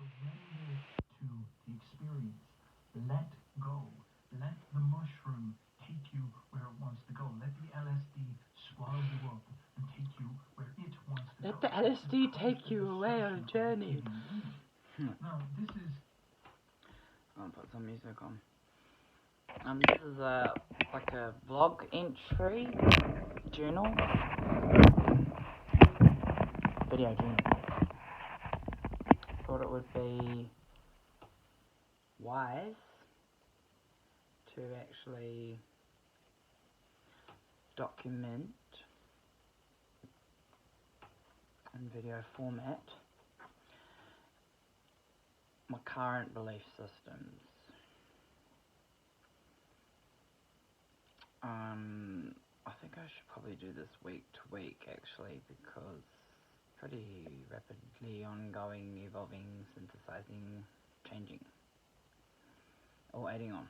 Surrender to the experience. Let go. Let the mushroom take you where it wants to go. Let the LSD swallow you up and take you where it wants to go. Let the LSD take you away on a journey. Now, this is... I'll put some music on. This is like a vlog entry journal. Video journal. Thought it would be wise to actually document in video format my current belief systems. I think I should probably do this week to week actually, because pretty rapidly ongoing, evolving, synthesizing, changing, or adding on.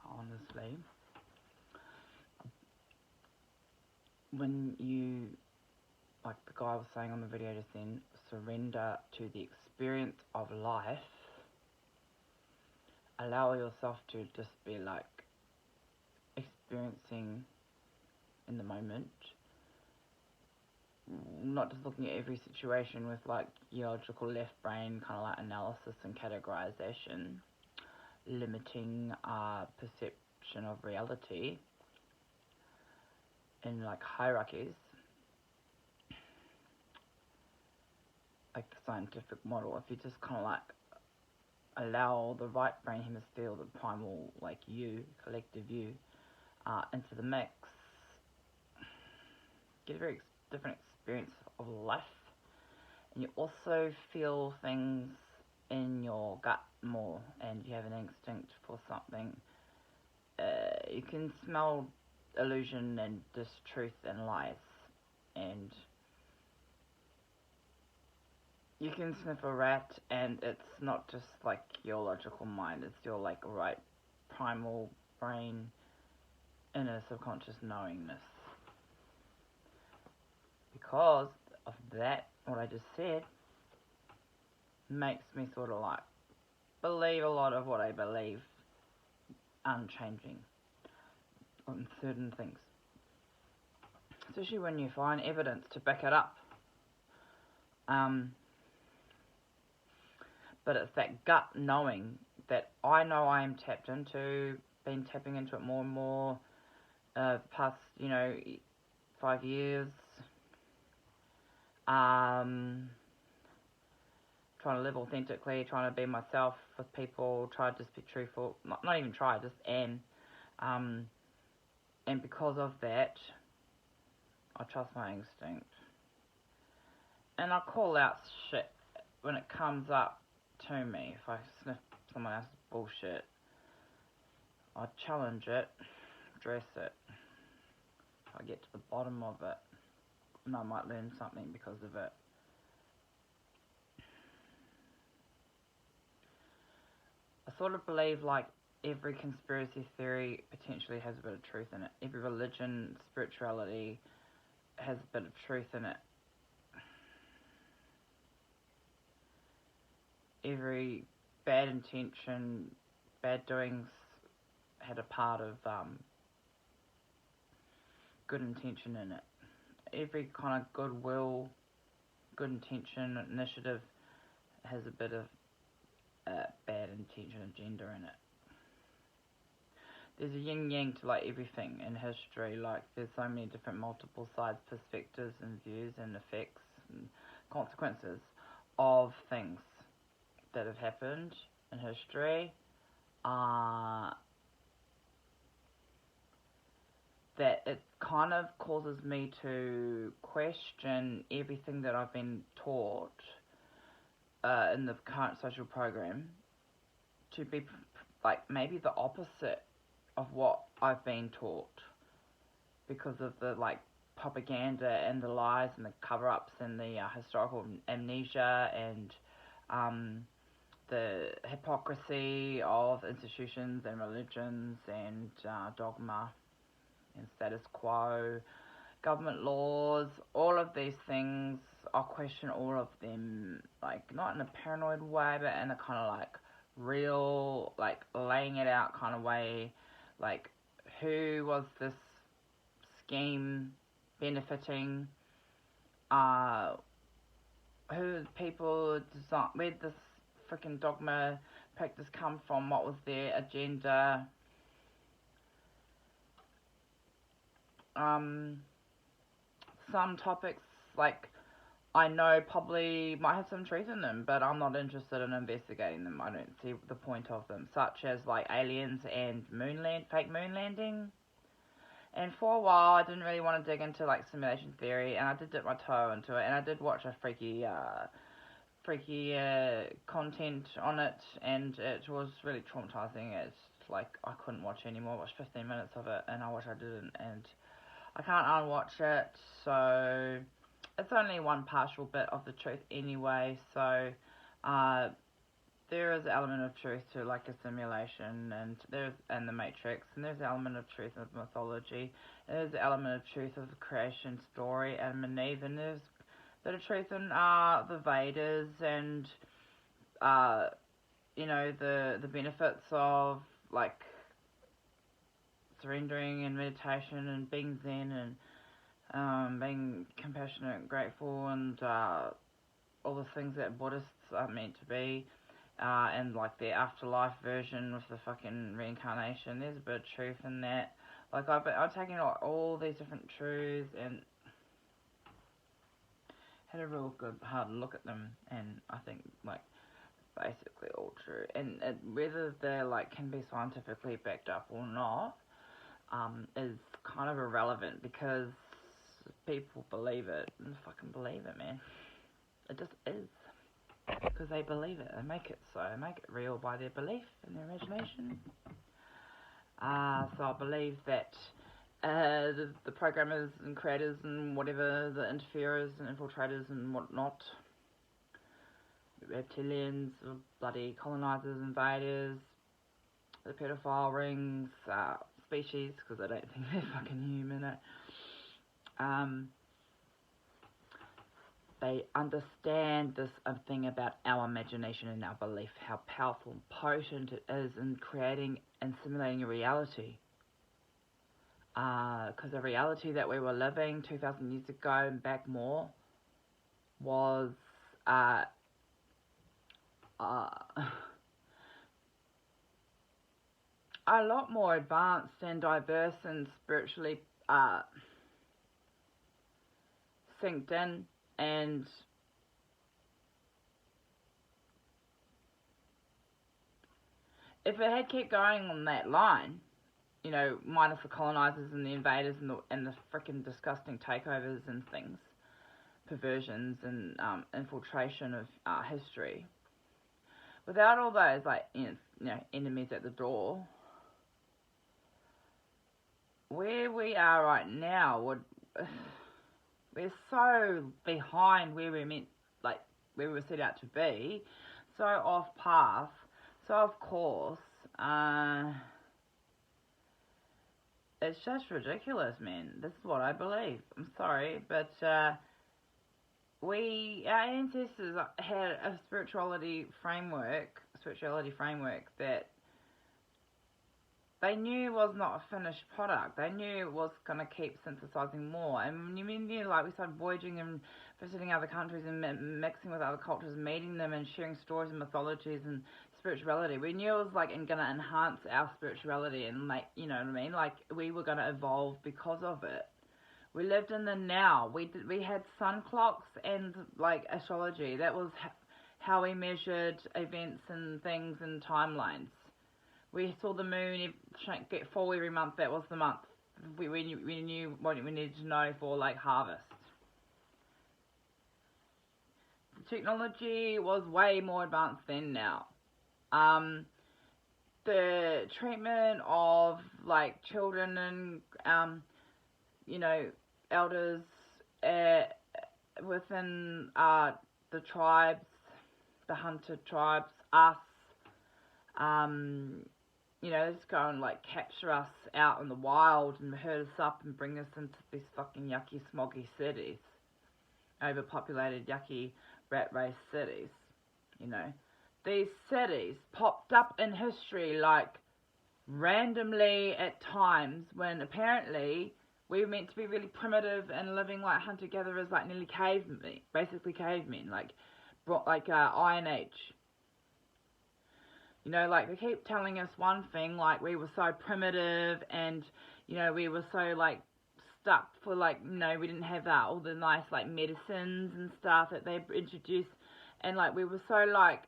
Honestly, when you, like the guy was saying on the video just then, surrender to the experience of life, allow yourself to just be like experiencing in the moment, not just looking at every situation with like your logical left brain kind of like analysis and categorization, limiting perception of reality in like hierarchies, like the scientific model. If you just kind of like allow the right brain hemisphere, the primal like you, collective you, into the mix, get a very different experience of life, and you also feel things in your gut more, and you have an instinct for something. You can smell illusion and distruth and lies, and you can sniff a rat, and it's not just like your logical mind, it's your like right primal brain inner subconscious knowingness. Because of that, what I just said makes me sort of like believe a lot of what I believe, unchanging on certain things, especially when you find evidence to back it up. But it's that gut knowing that I know I am tapped into, been tapping into it more and more past, 5 years. Trying to live authentically, trying to be myself with people, try to just be truthful, not even try, just am. And because of that, I trust my instinct. And I call out shit when it comes up to me. If I sniff someone else's bullshit, I challenge it, address it. I get to the bottom of it, and I might learn something because of it. I sort of believe like every conspiracy theory potentially has a bit of truth in it. Every religion, spirituality has a bit of truth in it. Every bad intention, bad doings had a part of good intention in it. Every kind of goodwill, good intention, initiative has a bit of bad intention agenda in it. There's a yin-yang to like everything in history. Like there's so many different multiple sides, perspectives and views and effects and consequences of things that have happened in history, that it kind of causes me to question everything that I've been taught in the current social program to be like maybe the opposite of what I've been taught, because of the like propaganda and the lies and the cover-ups and the historical amnesia and the hypocrisy of institutions and religions and dogma and status quo, government laws, all of these things. I'll question all of them, like not in a paranoid way, but in a kind of like real, like laying it out kind of way. Like, who was this scheme benefiting? Who people design? Where did this freaking dogma practice come from? What was their agenda? Some topics, like, I know probably might have some truth in them, but I'm not interested in investigating them. I don't see the point of them, such as like aliens and fake moon landing. And for a while, I didn't really want to dig into like simulation theory, and I did dip my toe into it, and I did watch a freaky content on it, and it was really traumatizing. It's like I couldn't watch anymore. I watched 15 minutes of it, and I wish I didn't, and I can't unwatch it, so it's only one partial bit of the truth anyway, so there is an element of truth to like a simulation, and the Matrix, and there's an element of truth of mythology, and there's an element of truth of the creation story, Adam and Eve, and there's a bit of truth in the Vedas, and the benefits of like surrendering and meditation and being zen and being compassionate and grateful, and all the things that Buddhists are meant to be, and like their afterlife version with the fucking reincarnation. There's a bit of truth in that. Like I've taken all these different truths and had a real good hard look at them, and I think like basically all true. And whether they're like can be scientifically backed up or not, is kind of irrelevant because people believe it and fucking believe it, man. It just is. Because they believe it. They make it so. They make it real by their belief and their imagination. So I believe that the programmers and creators and whatever, the interferers and infiltrators and whatnot, reptilians, bloody colonizers, invaders, the pedophile rings, species, because I don't think they're fucking human. They understand this thing about our imagination and our belief, how powerful and potent it is in creating and simulating a reality. Because the reality that we were living 2,000 years ago and back more was a lot more advanced and diverse and spiritually synced in, and if it had kept going on that line, minus the colonizers and the invaders and the freaking disgusting takeovers and things, perversions and infiltration of history, without all those enemies at the door, where we are right now we're so behind where we're meant, like where we were set out to be, so off path, so of course, it's just ridiculous, man. This is what I believe. I'm sorry, but our ancestors had a spirituality framework that they knew was not a finished product. They knew it was going to keep synthesizing more. And you knew, like, we started voyaging and visiting other countries and mixing with other cultures, meeting them and sharing stories and mythologies and spirituality. We knew it was, like, going to enhance our spirituality and, like, you know what I mean? Like, we were going to evolve because of it. We lived in the now. We had sun clocks and, like, astrology. That was how we measured events and things and timelines. We saw the moon get full every month. That was the month. We knew what we needed to know for, like, harvest. The technology was way more advanced then now. The treatment of, like, children and, elders within the tribes, the hunted tribes, us, just go and like capture us out in the wild and herd us up and bring us into these fucking yucky, smoggy cities, overpopulated, yucky, rat race cities. These cities popped up in history like randomly at times when apparently we were meant to be really primitive and living like hunter-gatherers, like nearly cavemen, basically cavemen, like Iron Age. Like they keep telling us one thing, like we were so primitive and, we were so like stuck for like, we didn't have all the nice like medicines and stuff that they introduced, and like we were so like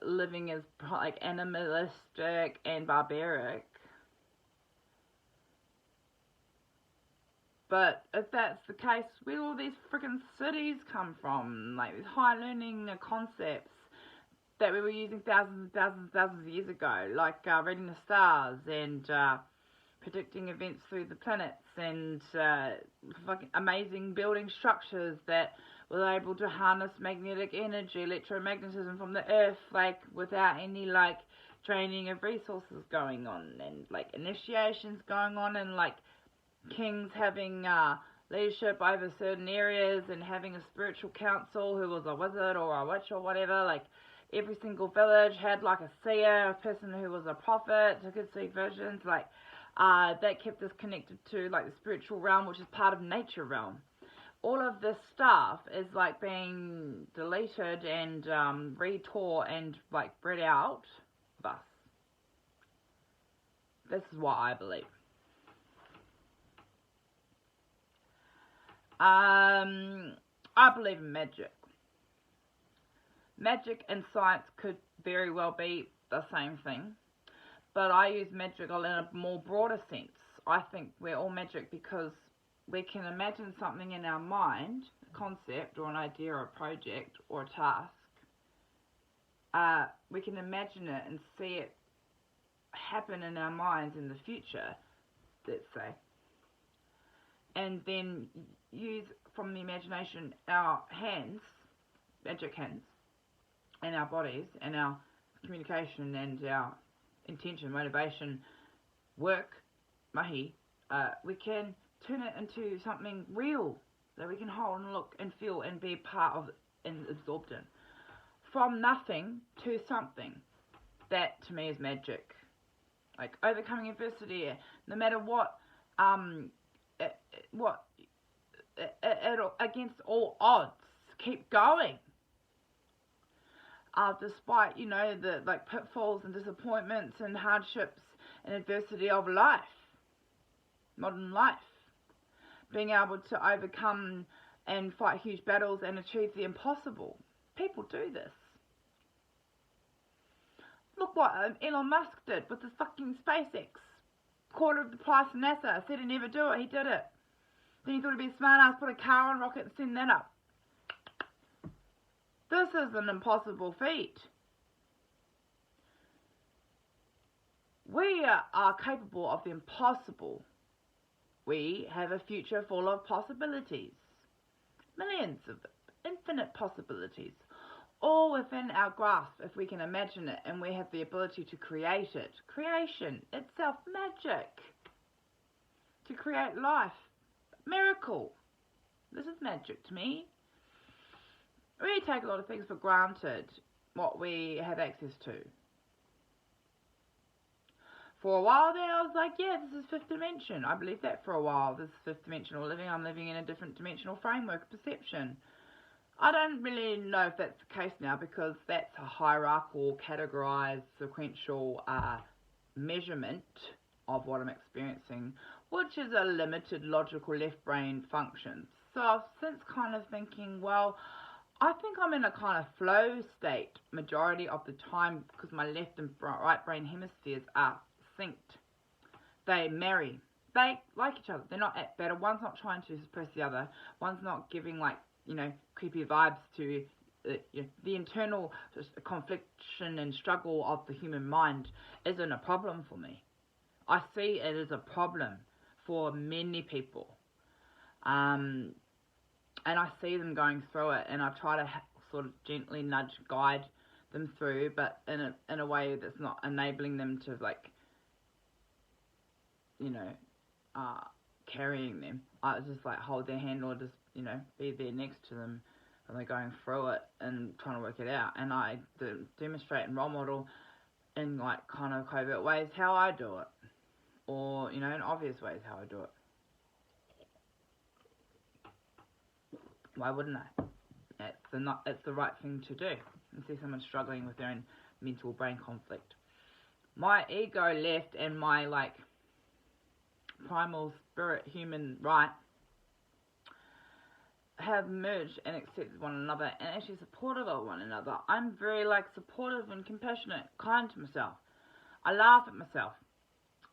living as like animalistic and barbaric. But if that's the case, where do all these freaking cities come from? Like these high learning concepts that we were using thousands and thousands and thousands of years ago, like reading the stars and predicting events through the planets and fucking amazing building structures that were able to harness magnetic energy, electromagnetism from the earth, like without any like draining of resources going on, and like initiations going on, and like kings having leadership over certain areas and having a spiritual council who was a wizard or a witch or whatever. Like every single village had like a seer, a person who was a prophet who could see visions. Like that kept us connected to like the spiritual realm, which is part of nature realm. All of this stuff is like being deleted and retaught and like bred out of us. This is what I believe. I believe in magic. Magic and science could very well be the same thing, but I use magic in a more broader sense. I think we're all magic because we can imagine something in our mind, a concept or an idea or a project or a task. We can imagine it and see it happen in our minds in the future, let's say, and then use from the imagination our hands, magic hands, and our bodies, and our communication, and our intention, motivation, work, mahi. We can turn it into something real that we can hold and look and feel and be part of and absorbed in. From nothing to something. That to me is magic. Like overcoming adversity, no matter what against all odds, keep going. Despite the like pitfalls and disappointments and hardships and adversity of life, modern life, being able to overcome and fight huge battles and achieve the impossible. People do this. Look what Elon Musk did with his fucking SpaceX. Quarter of the price of NASA. Said he'd never do it. He did it. Then he thought he'd be smart ass, put a car on rocket and send that up. This is an impossible feat. We are capable of the impossible. We have a future full of possibilities. Millions of infinite possibilities. All within our grasp if we can imagine it and we have the ability to create it. Creation itself, magic. To create life. Miracle. This is magic to me. We take a lot of things for granted, what we have access to. For a while there, I was like, yeah, this is fifth dimension. I believed that for a while. This is fifth dimensional living. I'm living in a different dimensional framework of perception. I don't really know if that's the case now because that's a hierarchical, categorized, sequential measurement of what I'm experiencing, which is a limited logical left brain function. So I've since kind of thinking, well, I think I'm in a kind of flow state majority of the time because my left and right brain hemispheres are synced. They marry. They like each other. They're not at battle. One's not trying to suppress the other. One's not giving like, creepy vibes to the internal confliction and struggle of the human mind isn't a problem for me. I see it as a problem for many people. And I see them going through it, and I try to sort of gently nudge, guide them through, but in a way that's not enabling them to, like, you know, carrying them. I just like hold their hand or just, you know, be there next to them when they're going through it and trying to work it out. And I demonstrate and role model in like kind of covert ways how I do it, or, you know, in obvious ways how I do it. Why wouldn't I? It's the right thing to do. And see someone struggling with their own mental brain conflict. My ego left and my like primal spirit human right have merged and accepted one another and actually supportive of one another. I'm very like supportive and compassionate, kind to myself. I laugh at myself.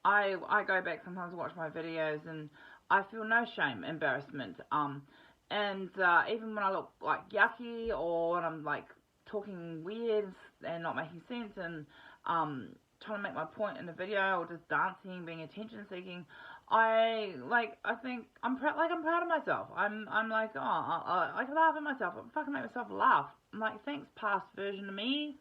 I go back sometimes to watch my videos and I feel no shame, embarrassment. And even when I look like yucky or when I'm like talking weird and not making sense and trying to make my point in a video or just dancing, being attention seeking, I think I'm proud. Like I'm proud of myself. I'm like, oh, I can laugh at myself. I fucking make myself laugh. I'm like, thanks, past version of me.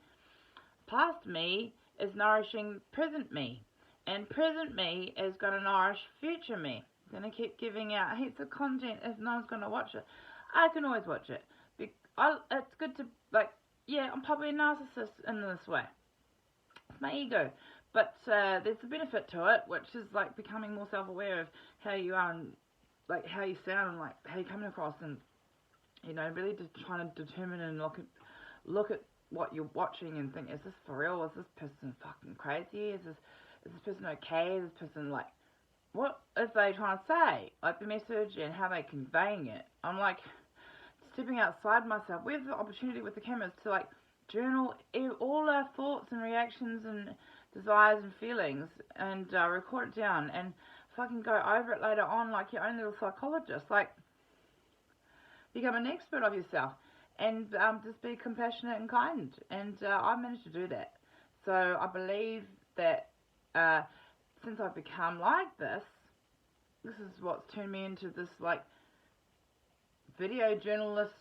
Past me is nourishing present me, and present me is gonna nourish future me. Gonna keep giving out heaps of content. If no one's gonna watch it, I can always watch it. It's good to, like, yeah, I'm probably a narcissist in this way. It's my ego. But there's a benefit to it, which is like becoming more self-aware of how you are and like how you sound and like how you're coming across, and, you know, really just trying to determine and look at what you're watching and think, is this for real? Is this person fucking crazy? Is this person okay? Is this person like, what is they trying to say? Like the message and how they're conveying it. I'm like stepping outside myself. We have the opportunity with the cameras to like journal all our thoughts and reactions and desires and feelings and record it down and fucking go over it later on like your own little psychologist. Like, become an expert of yourself and just be compassionate and kind. And I've managed to do that. So I believe that since I've become like this is what's turned me into this like video journalist,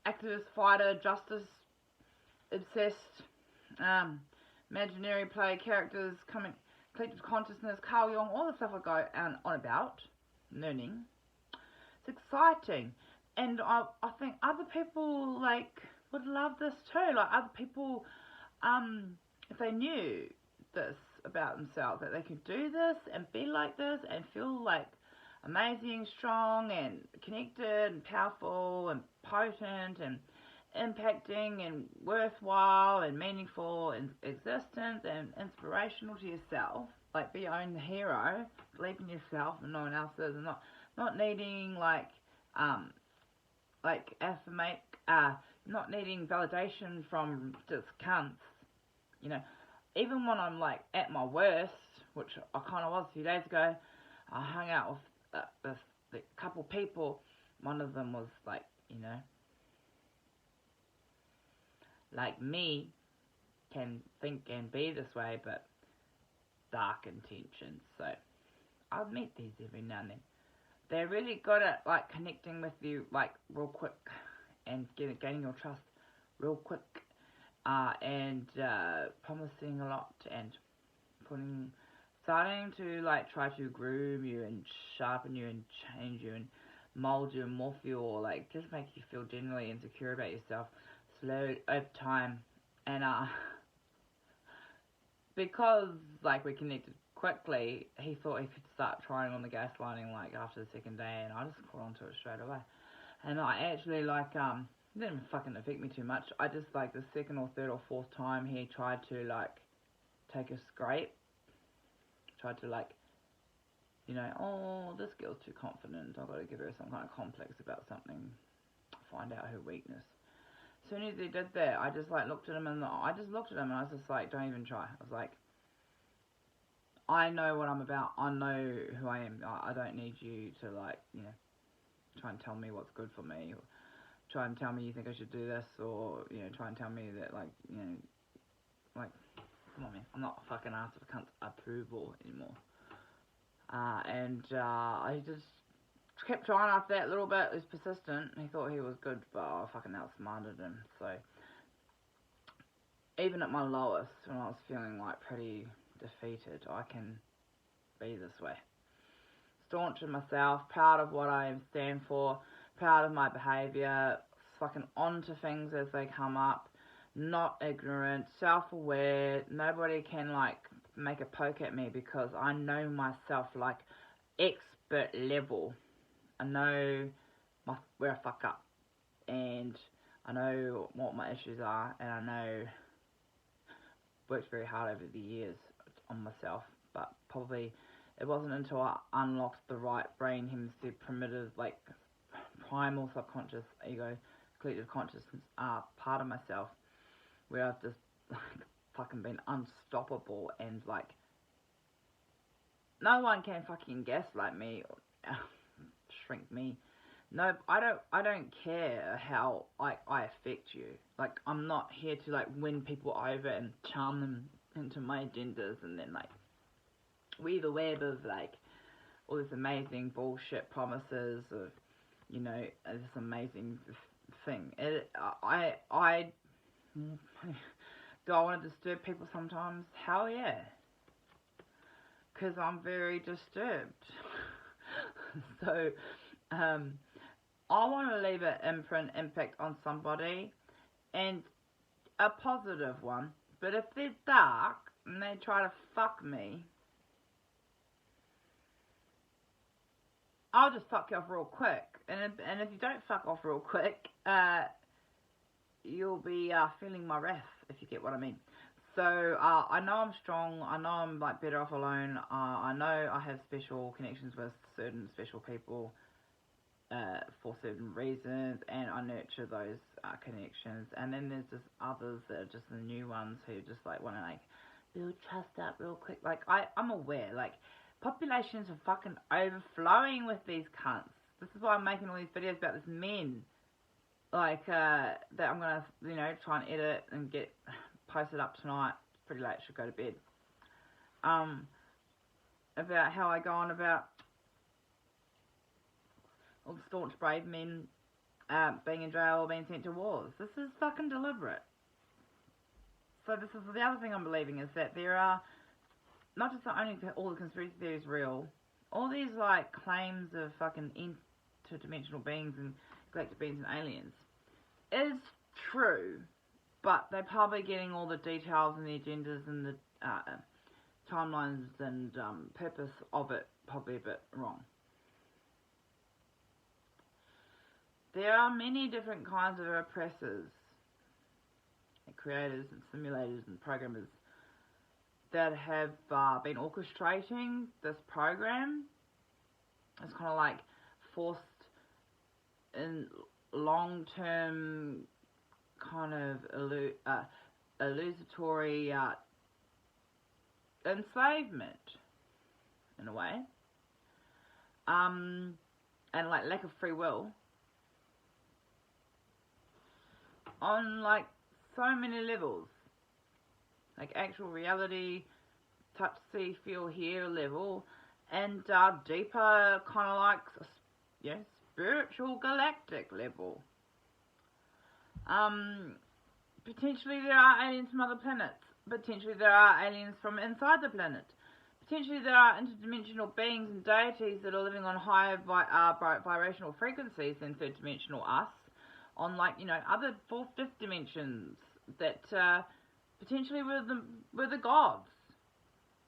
activist, fighter, justice obsessed, imaginary play characters, collective consciousness, Carl Jung, all the stuff I go on about, learning. It's exciting, and I think other people like would love this too. Like other people, if they knew this about themselves, that they could do this and be like this and feel like amazing, strong, and connected, and powerful, and potent, and impacting, and worthwhile, and meaningful in existence, and inspirational to yourself. Like, be your own hero, believe in yourself and no one else is, and not needing not needing validation from just cunts. You know, even when I'm like at my worst, which I kind of was a few days ago, I hung out with a couple people. One of them was like, you know, like me, can think and be this way, but dark intentions. So I'll meet these every now and then. They're really good at like connecting with you like real quick and gaining your trust real quick, and promising a lot and starting to like try to groom you and sharpen you and change you and mold you and morph you, or like just make you feel generally insecure about yourself slowly over time. And because like we connected quickly, he thought he could start trying on the gaslighting like after the second day, and I just caught onto it straight away. And I actually like it didn't fucking affect me too much. I just like the second or third or fourth time he tried to like take a scrape, tried to like, you know, oh, this girl's too confident, I've got to give her some kind of complex about something, find out her weakness. As soon as he did that, I just like looked at him and I was just like, don't even try. I was like, I know what I'm about, I know who I am, I don't need you to like, you know, try and tell me what's good for me, or try and tell me you think I should do this, or, you know, try and tell me that like, you know, like, come on man, I'm not fucking asked for cunt's approval anymore. I just kept trying after that a little bit. He was persistent. He thought he was good, but I fucking outsmarted him. So even at my lowest, when I was feeling like pretty defeated, I can be this way. Staunch in myself, proud of what I stand for, proud of my behaviour, fucking onto things as they come up, not ignorant, self-aware. Nobody can like make a poke at me because I know myself like expert level. I know where I fuck up, and I know what my issues are, and I know worked very hard over the years on myself, but probably it wasn't until I unlocked the right brain hemisphere, primitive, like primal subconscious ego, collective consciousness part of myself, where I've just like fucking been unstoppable, and like no one can fucking gaslight me or shrink me. No, I don't care how I affect you. Like, I'm not here to like win people over and charm them into my agendas, and then like weave a web of like all this amazing bullshit promises of, you know, this amazing thing. I do I want to disturb people sometimes? Hell yeah, because I'm very disturbed. So I want to leave an imprint, impact on somebody, and a positive one. But if they're dark and they try to fuck me, I'll just fuck you off real quick. And if you don't fuck off real quick, you'll be feeling my wrath, if you get what I mean. So I know I'm strong. I know I'm like better off alone. I know I have special connections with certain special people for certain reasons, and I nurture those connections. And then there's just others that are just the new ones who just like want to like build trust up real quick. Like I'm aware, like populations are fucking overflowing with these cunts. This is why I'm making all these videos about this men. Like that I'm gonna, you know, try and edit and get posted up tonight. It's pretty late, should go to bed. About how I go on about all the staunch brave men being in jail or being sent to wars. This is fucking deliberate. So this is the other thing I'm believing, is that there are not just only all the conspiracy theories real, all these like claims of fucking interdimensional beings and galactic beings and aliens is true, but they're probably getting all the details and the agendas and the timelines and purpose of it probably a bit wrong. There are many different kinds of oppressors, and creators and simulators and programmers that have been orchestrating this program. It's kind of like forced in long-term kind of illusory enslavement in a way, and like lack of free will on like so many levels, like actual reality, touch, see, feel, hear level, and deeper kind of like, you know, spiritual galactic level. Potentially there are aliens from other planets. Potentially there are aliens from inside the planet. Potentially there are interdimensional beings and deities that are living on higher vibrational frequencies than third dimensional us, on like, you know, other fourth, fifth dimensions that potentially we're the gods,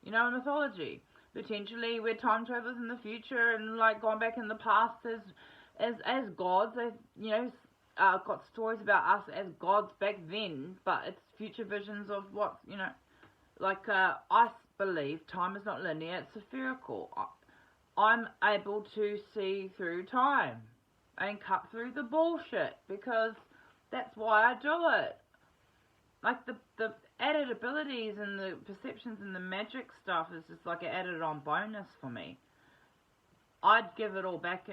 you know, in mythology. Potentially we're time travelers in the future and like gone back in the past as gods. They've, you know, got stories about us as gods back then, but it's future visions of what, you know, like I believe time is not linear, it's spherical. I'm able to see through time and cut through the bullshit, because that's why I do it. Like the added abilities and the perceptions and the magic stuff is just like an added on bonus for me. I'd give it all back,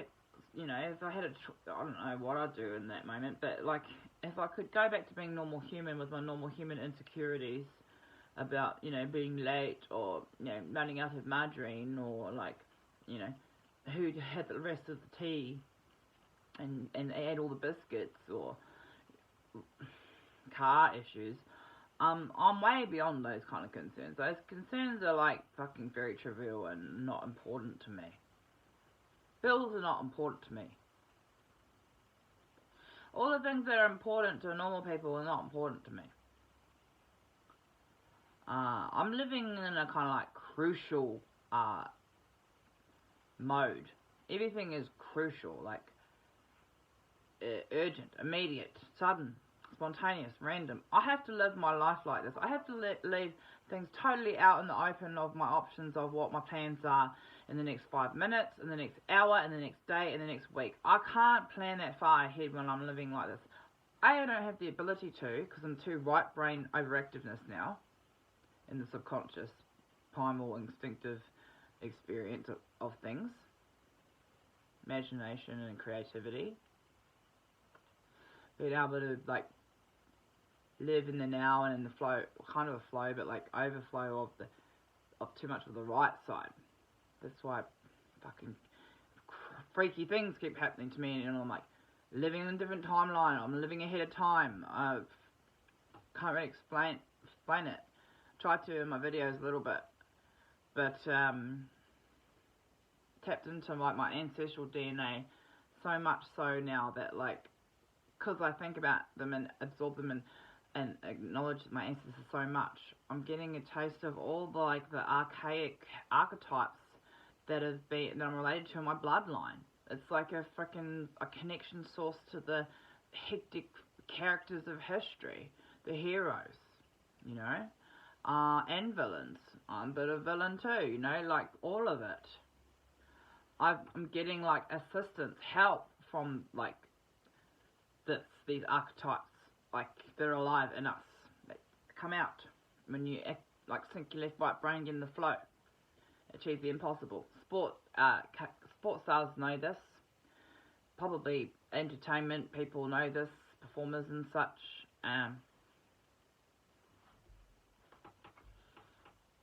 you know, if I had I don't know what I'd do in that moment, but like if I could go back to being normal human with my normal human insecurities about, you know, being late or, you know, running out of margarine, or like, you know, who had the rest of the tea and ate all the biscuits, or car issues, I'm way beyond those kind of concerns. Those concerns are like fucking very trivial and not important to me. Bills are not important to me. All the things that are important to normal people are not important to me. I'm living in a kind of like crucial mode. Everything is crucial, like urgent, immediate, sudden, spontaneous, random. I have to live my life like this. I have to leave things totally out in the open of my options of what my plans are in the next 5 minutes, in the next hour, in the next day, in the next week. I can't plan that far ahead when I'm living like this. I don't have the ability to, because I'm too right brain overactiveness now in the subconscious, primal, instinctive experience of things, imagination and creativity, being able to like live in the now and in the flow, kind of a flow, but like overflow of too much of the right side. That's why fucking freaky things keep happening to me, and I'm like living in a different timeline. I'm living ahead of time. I can't really explain it. Tried to in my videos a little bit, but tapped into like my ancestral DNA so much so now that like, because I think about them and absorb them and acknowledge my ancestors so much, I'm getting a taste of all the like the archaic archetypes that I'm related to in my bloodline. It's like a connection source to the hectic characters of history, the heroes, you know, and villains. I'm a bit of a villain too, you know, like all of it. I'm getting like assistance, help from like these archetypes, like they're alive in us. They come out when you act, like sync your left right brain, get in the flow, achieve the impossible. Sports stars know this. Probably entertainment people know this, performers and such.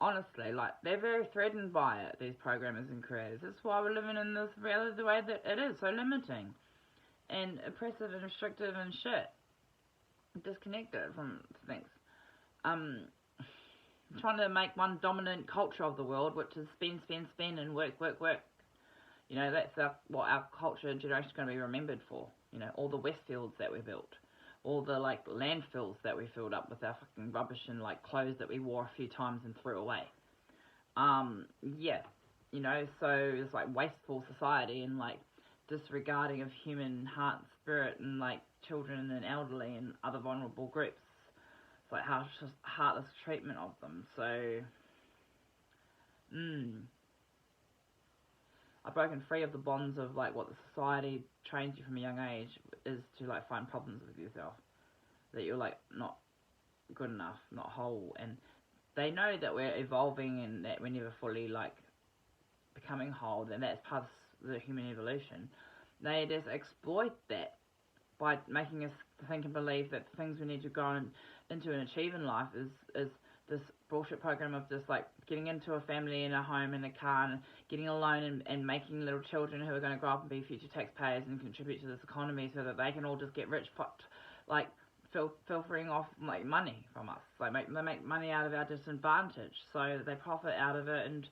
Honestly, like they're very threatened by it, these programmers and creators. That's why we're living in this reality the way that it is, so limiting and oppressive and restrictive and shit. Disconnected from things. Trying to make one dominant culture of the world, which is spend, and work. You know, that's what our culture and generation is going to be remembered for. You know, all the Westfields that we built, all the like landfills that we filled up with our fucking rubbish and like clothes that we wore a few times and threw away. Yeah, you know, so it's like wasteful society and like disregarding of human heart and spirit and like children and elderly and other vulnerable groups. It's like heartless treatment of them. So, I've broken free of the bonds of like what the society trains you from a young age is to like find problems with yourself, that you're like not good enough, not whole, and they know that we're evolving and that we're never fully like becoming whole, and that's part of the human evolution. They just exploit that by making us think and believe that the things we need to go into and achieve in life is this bullshit program of just like getting into a family and a home and a car and getting a loan and making little children who are going to grow up and be future taxpayers and contribute to this economy so that they can all just get rich, like filtering off like money from us. They make money out of our disadvantage, so they profit out of it and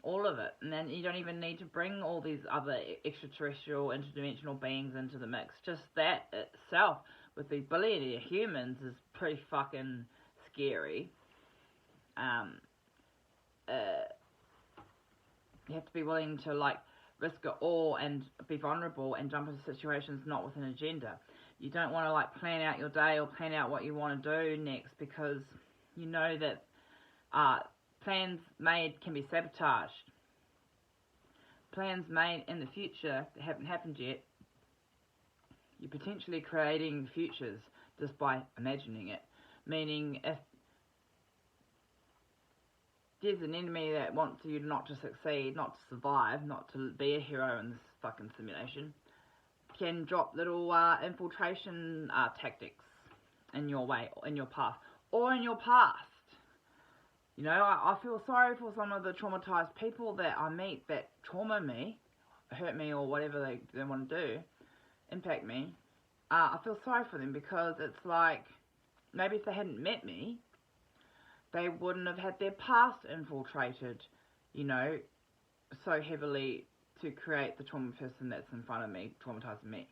all of it. And then you don't even need to bring all these other extraterrestrial, interdimensional beings into the mix. Just that itself, with the ability of humans, is pretty fucking scary. You have to be willing to like risk it all and be vulnerable and jump into situations not with an agenda. You don't want to like plan out your day or plan out what you want to do next, because you know that plans made can be sabotaged. Plans made in the future that haven't happened yet, you're potentially creating futures just by imagining it. Meaning, if there's an enemy that wants you not to succeed, not to survive, not to be a hero in this fucking simulation, can drop little infiltration tactics in your way, in your path, or in your past. You know, I feel sorry for some of the traumatized people that I meet that trauma me, hurt me, or whatever they want to do, impact me. I feel sorry for them, because it's like, maybe if they hadn't met me, they wouldn't have had their past infiltrated, you know, so heavily to create the trauma person that's in front of me, traumatizing me.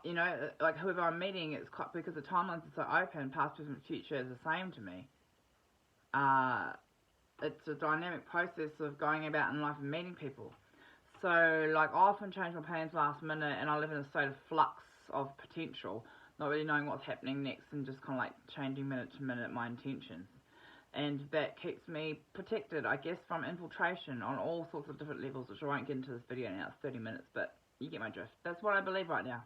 You know, like whoever I'm meeting, it's quite, because the timelines are so open, past, present, future is the same to me. It's a dynamic process of going about in life and meeting people. So, like, I often change my plans last minute, and I live in a state of flux of potential, not really knowing what's happening next, and just kind of like changing minute to minute my intentions. And that keeps me protected, I guess, from infiltration on all sorts of different levels, which I won't get into this video now. It's 30 minutes, but you get my drift. That's what I believe right now.